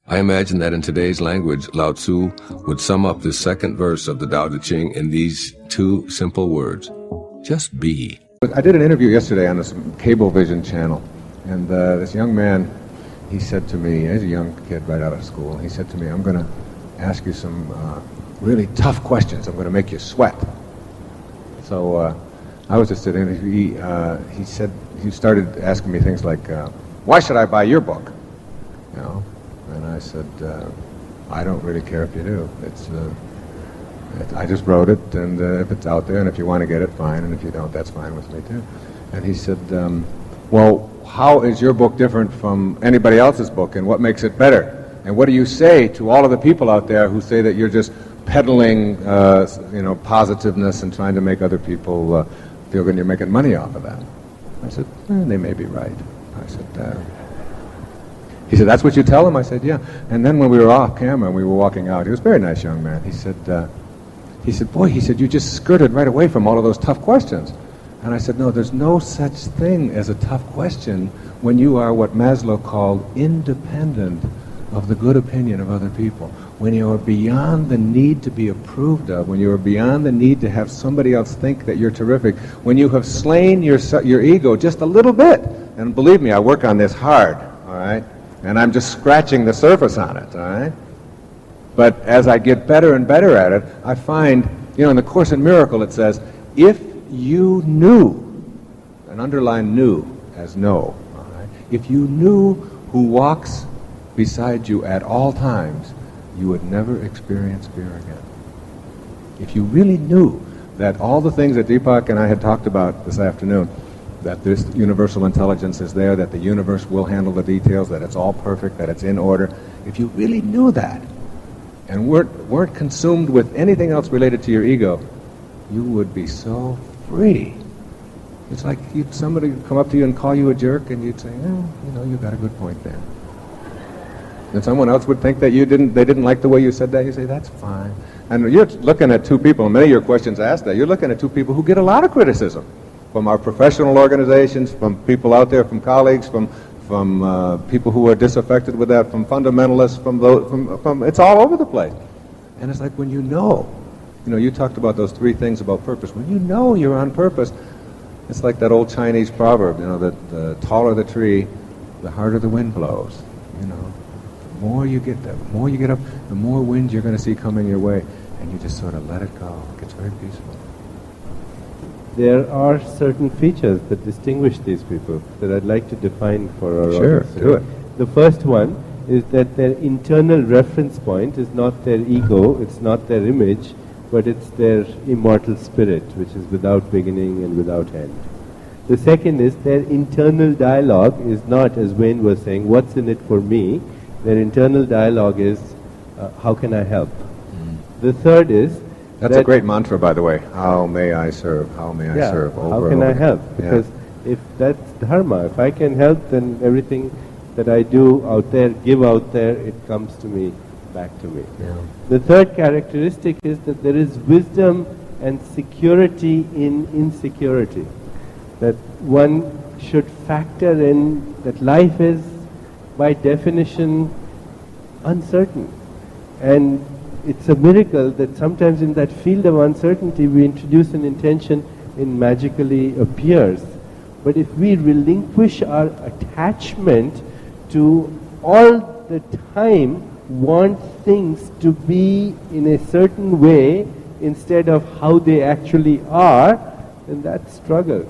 I imagine that in today's language, Lao Tzu would sum up this second verse of the Tao Te Ching in these two simple words: just be. I did an interview yesterday on this cable vision channel, and this young man, he said to me, he's a young kid right out of school, he said to me, I'm going to ask you some really tough questions. I'm going to make you sweat. So I was just sitting there, he said, he started asking me things like, why should I buy your book? You know, and I said, I don't really care if you do. I just wrote it, and if it's out there, and if you want to get it, fine, and if you don't, that's fine with me too. And he said, well, how is your book different from anybody else's book, and what makes it better? And what do you say to all of the people out there who say that you're just peddling, positiveness and trying to make other people feel good and you're making money off of that? I said, they may be right. I said, he said, that's what you tell them? I said, yeah. And then when we were off camera and we were walking out, he was a very nice young man. He said, boy, you just skirted right away from all of those tough questions. And I said, no, there's no such thing as a tough question when you are what Maslow called independent of the good opinion of other people. When you are beyond the need to be approved of, when you are beyond the need to have somebody else think that you're terrific, when you have slain your ego just a little bit. And believe me, I work on this hard, all right? And I'm just scratching the surface on it, all right? But as I get better and better at it, I find, in the Course in Miracle it says, if you knew, and underline knew as know, all right? If you knew who walks beside you at all times, you would never experience fear again. If you really knew that all the things that Deepak and I had talked about this afternoon, that this universal intelligence is there, that the universe will handle the details, that it's all perfect, that it's in order, if you really knew that, and weren't consumed with anything else related to your ego, you would be so free. It's like somebody would come up to you and call you a jerk, and you'd say, you got a good point there. And someone else would think that they didn't like the way you said that. You say, that's fine. And you're looking at two people, and many of your questions ask that. You're looking at two people who get a lot of criticism from our professional organizations, from people out there, from colleagues, from people who are disaffected with that, from fundamentalists, from it's all over the place. And it's like when you talked about those three things about purpose. When you know you're on purpose, it's like that old Chinese proverb, that the taller the tree, the harder the wind blows. The more you get up, the more wind you're going to see coming your way, and you just sort of let it go. It gets very peaceful. There are certain features that distinguish these people that I'd like to define for our audience. Sure, do it. The first one is that their internal reference point is not their ego, it's not their image, but it's their immortal spirit, which is without beginning and without end. The second is their internal dialogue is not, as Wayne was saying, what's in it for me? Their internal dialogue is, how can I help? The third is, that's a great mantra, by the way. How may I serve? How may I serve? How can I help? Because if that's dharma, if I can help, then everything that I do out there, give out there, it comes to me, back to me. Yeah. The third characteristic is that there is wisdom and security in insecurity. That one should factor in that life is, by definition, uncertain. And it's a miracle that sometimes in that field of uncertainty we introduce an intention it magically appears. But if we relinquish our attachment to all the time want things to be in a certain way instead of how they actually are, then that's struggle.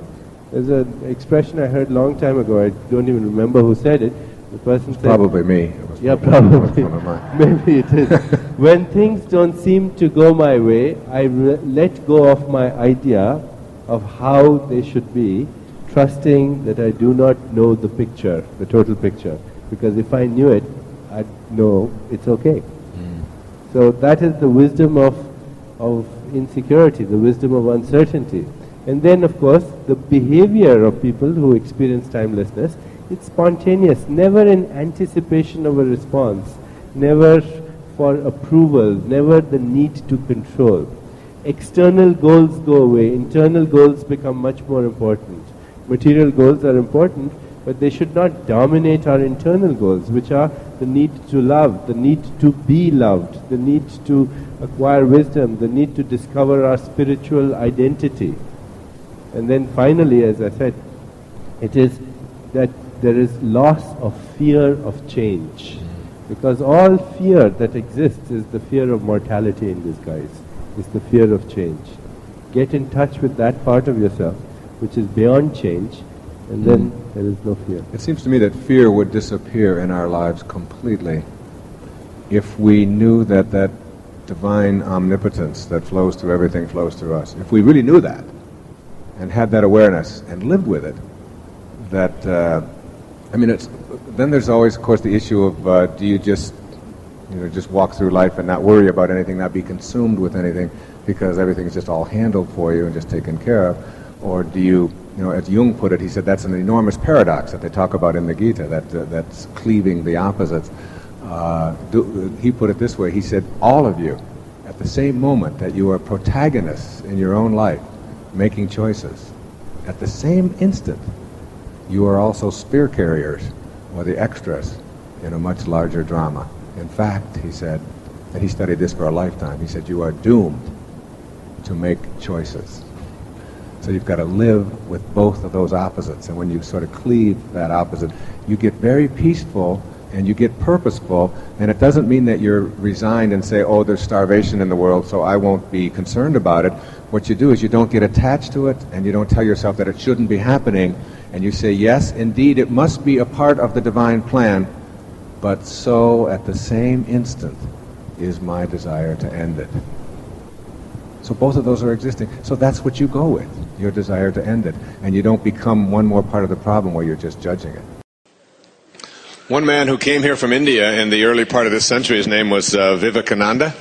There's an expression I heard a long time ago, I don't even remember who said it. The person said... Probably me. Yeah, probably. One of mine. Maybe it is. When things don't seem to go my way, I let go of my idea of how they should be, trusting that I do not know the picture, the total picture. Because if I knew it, I'd know it's okay. So that is the wisdom of insecurity, the wisdom of uncertainty. And then, of course, the behavior of people who experience timelessness, it's spontaneous, never in anticipation of a response, never for approval, never the need to control. External goals go away, internal goals become much more important. Material goals are important, but they should not dominate our internal goals, which are the need to love, the need to be loved, the need to acquire wisdom, the need to discover our spiritual identity. And then finally, as I said, it is that there is loss of fear of change. Because all fear that exists is the fear of mortality in disguise, is the fear of change. Get in touch with that part of yourself which is beyond change, and then there is no fear. It seems to me that fear would disappear in our lives completely if we knew that that divine omnipotence that flows through everything flows through us. If we really knew that and had that awareness and lived with it, that then there's always, of course, the issue of do you just walk through life and not worry about anything, not be consumed with anything because everything's just all handled for you and just taken care of, or do you, as Jung put it, he said that's an enormous paradox that they talk about in the Gita, that's cleaving the opposites. He put it this way, he said, all of you, at the same moment that you are protagonists in your own life, making choices, at the same instant, you are also spear carriers, or the extras, in a much larger drama. In fact, he said, and he studied this for a lifetime, he said, you are doomed to make choices. So you've got to live with both of those opposites, and when you sort of cleave that opposite, you get very peaceful and you get purposeful, and it doesn't mean that you're resigned and say, oh, there's starvation in the world, so I won't be concerned about it. What you do is you don't get attached to it, and you don't tell yourself that it shouldn't be happening, and you say, yes, indeed, it must be a part of the divine plan, but so at the same instant is my desire to end it. So both of those are existing. So that's what you go with, your desire to end it. And you don't become one more part of the problem where you're just judging it. One man who came here from India in the early part of this century, his name was Vivekananda.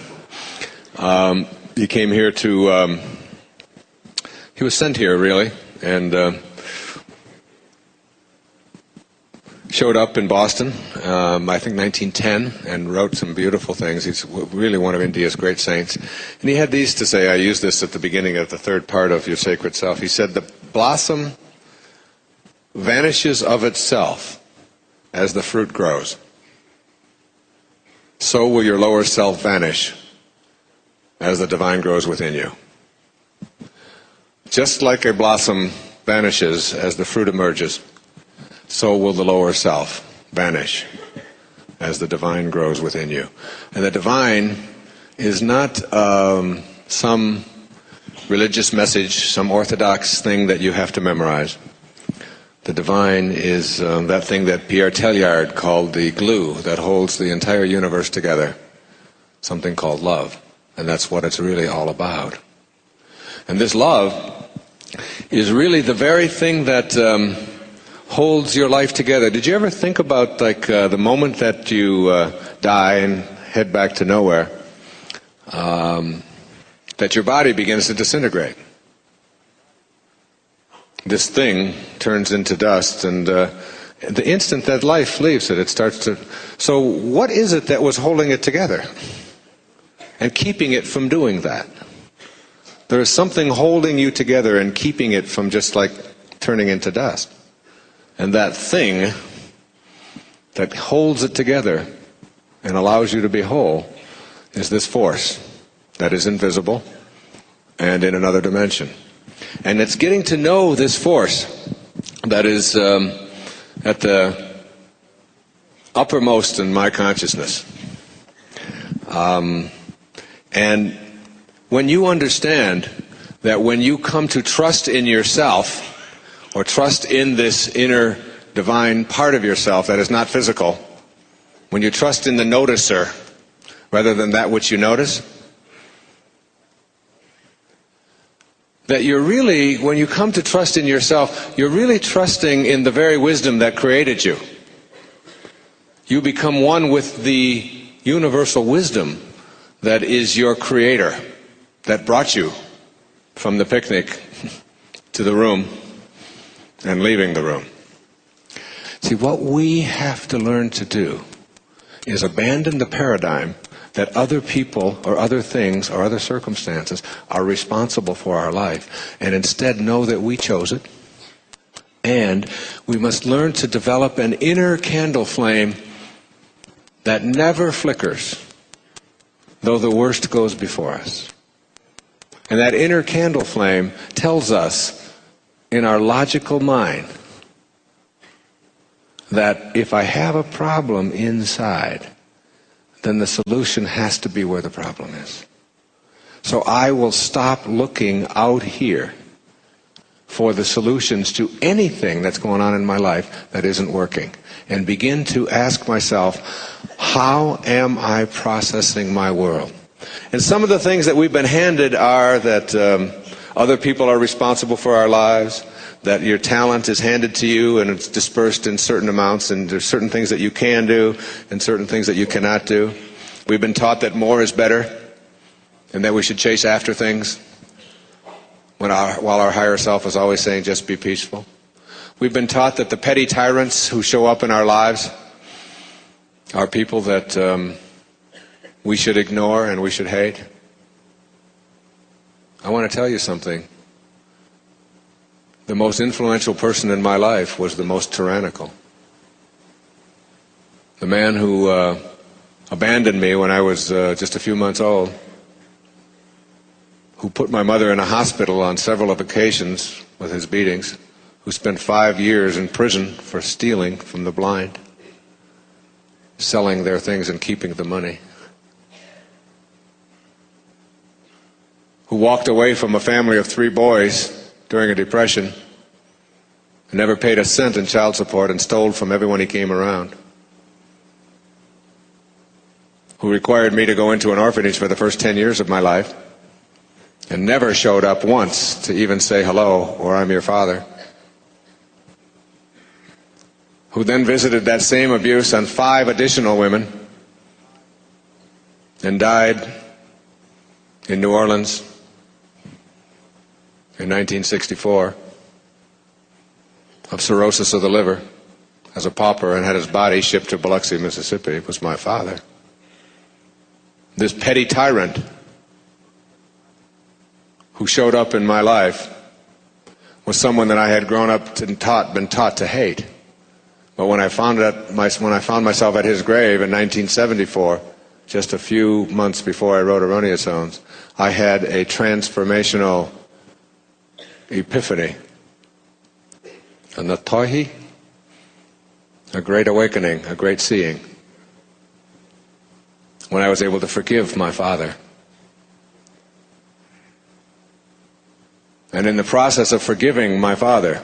He came here to, he was sent here really, and showed up in Boston, I think 1910, and wrote some beautiful things. He's really one of India's great saints. And he had these to say, I used this at the beginning of the third part of Your Sacred Self. He said, the blossom vanishes of itself as the fruit grows. So will your lower self vanish as the divine grows within you. Just like a blossom vanishes as the fruit emerges, so will the lower self vanish as the divine grows within you. And the divine is not some religious message, some orthodox thing that you have to memorize. The divine is that thing that Pierre Teilhard called the glue that holds the entire universe together, something called love. And that's what it's really all about. And this love is really the very thing that holds your life together. Did you ever think about the moment that you die and head back to nowhere, that your body begins to disintegrate? This thing turns into dust, and the instant that life leaves it, it starts to... So what is it that was holding it together and keeping it from doing that? There is something holding you together and keeping it from just like turning into dust. And that thing that holds it together and allows you to be whole is this force that is invisible and in another dimension. And it's getting to know this force that is at the uppermost in my consciousness. And when you understand that when you come to trust in yourself, or trust in this inner divine part of yourself that is not physical, when you trust in the noticer rather than that which you notice, that you're really, when you come to trust in yourself, you're really trusting in the very wisdom that created you. You become one with the universal wisdom that is your creator, that brought you from the picnic to the room and leaving the room. See, what we have to learn to do is abandon the paradigm that other people or other things or other circumstances are responsible for our life, and instead know that we chose it. And we must learn to develop an inner candle flame that never flickers, though the worst goes before us. And that inner candle flame tells us in our logical mind that if I have a problem inside, then the solution has to be where the problem is. So I will stop looking out here for the solutions to anything that's going on in my life that isn't working, and begin to ask myself, how am I processing my world? And some of the things that we've been handed are that other people are responsible for our lives, that your talent is handed to you and it's dispersed in certain amounts, and there's certain things that you can do and certain things that you cannot do. We've been taught that more is better and that we should chase after things while our higher self is always saying just be peaceful. We've been taught that the petty tyrants who show up in our lives are people that we should ignore and we should hate. I want to tell you something. The most influential person in my life was the most tyrannical. The man who abandoned me when I was just a few months old, who put my mother in a hospital on several occasions with his beatings, who spent 5 years in prison for stealing from the blind, selling their things and keeping the money, who walked away from a family of 3 boys during a depression, and never paid a cent in child support and stole from everyone he came around, who required me to go into an orphanage for the first 10 years of my life and never showed up once to even say hello or I'm your father, who then visited that same abuse on 5 additional women and died in New Orleans in 1964 of cirrhosis of the liver as a pauper, and had his body shipped to Biloxi, Mississippi, was my father. This petty tyrant who showed up in my life was someone that I had grown up and been taught to hate. But when I found myself at his grave in 1974, just a few months before I wrote Erroneous Zones, I had a transformational epiphany, a natohi, a great awakening, a great seeing, when I was able to forgive my father. And in the process of forgiving my father,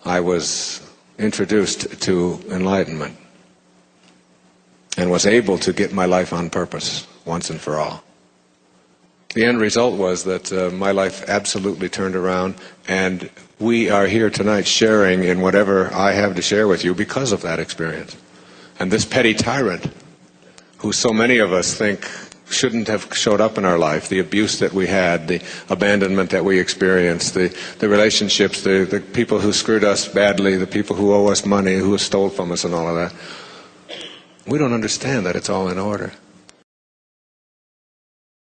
I was introduced to enlightenment and was able to get my life on purpose once and for all. The end result was that my life absolutely turned around, and we are here tonight sharing in whatever I have to share with you because of that experience. And this petty tyrant, who so many of us think shouldn't have showed up in our life, the abuse that we had, the abandonment that we experienced, the relationships, the people who screwed us badly, the people who owe us money, who stole from us and all of that, we don't understand that it's all in order.